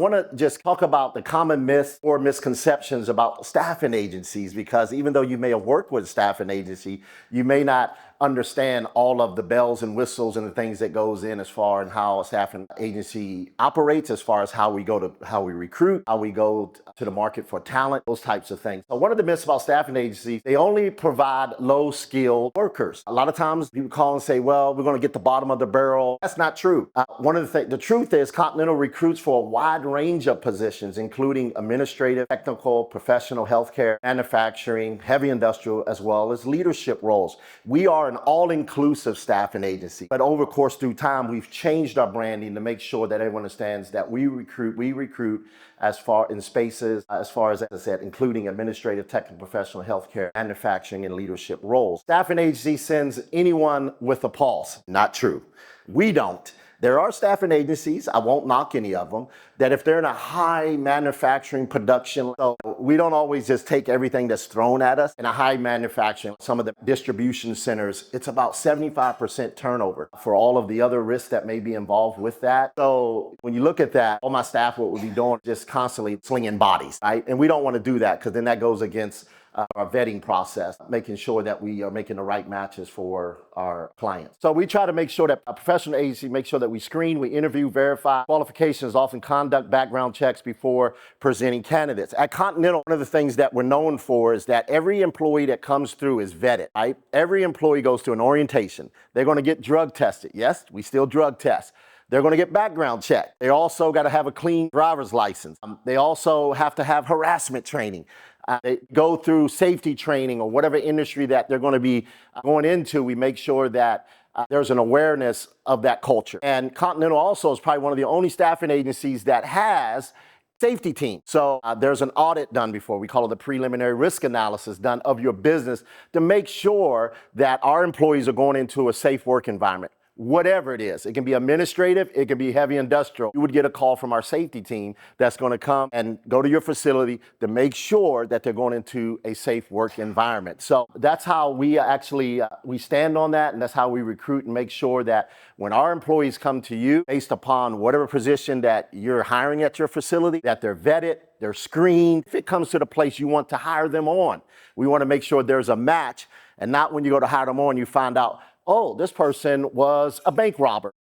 want to just talk about the common myths or misconceptions about staffing agencies, because even though you may have worked with a staffing agency, you may not understand all of the bells and whistles and the things that goes in as far as how a staffing agency operates, as far as how we recruit, how we go to the market for talent, those types of things. So one of the myths about staffing agencies, they only provide low-skilled workers. A lot of times people call and say, well, we're going to get the bottom of the barrel. That's not true. The truth is Continental recruits for a wide range of positions, including administrative, technical, professional, healthcare, manufacturing, heavy industrial, as well as leadership roles. We are an all-inclusive staffing agency, but over the course through time, we've changed our branding to make sure that everyone understands that we recruit as far in spaces, as far as I said, including administrative, technical, professional, healthcare, manufacturing, and leadership roles. Staffing agency sends anyone with a pulse. Not true. We don't. There are staffing agencies, I won't knock any of them, that if they're in a high manufacturing production, so we don't always just take everything that's thrown at us. In a high manufacturing, some of the distribution centers, it's about 75% turnover for all of the other risks that may be involved with that. So when you look at that, all my staff would be doing just constantly slinging bodies, right? And we don't want to do that, because then that goes against our vetting process, making sure that we are making the right matches for our clients. So we try to make sure that a professional agency makes sure that we screen, we interview, verify qualifications, often conduct background checks before presenting candidates. At Continental, one of the things that we're known for is that every employee that comes through is vetted, right? Every employee goes through an orientation. They're going to get drug tested. Yes, we still drug test. They're going to get background checked. They also got to have a clean driver's license. They also have to have harassment training. They go through safety training or whatever industry that they're going to be going into. We make sure that there's an awareness of that culture. And Continental also is probably one of the only staffing agencies that has safety team. So there's an audit done before. We call it the preliminary risk analysis done of your business to make sure that our employees are going into a safe work environment. Whatever it is, it can be administrative, it can be heavy industrial. You would get a call from our safety team that's going to come and go to your facility to make sure that they're going into a safe work environment. So that's how we actually, we stand on that, and that's how we recruit and make sure that when our employees come to you, based upon whatever position that you're hiring at your facility, that they're vetted, they're screened. If it comes to the place you want to hire them on, we want to make sure there's a match, and not when you go to hire them on, you find out, oh, this person was a bank robber.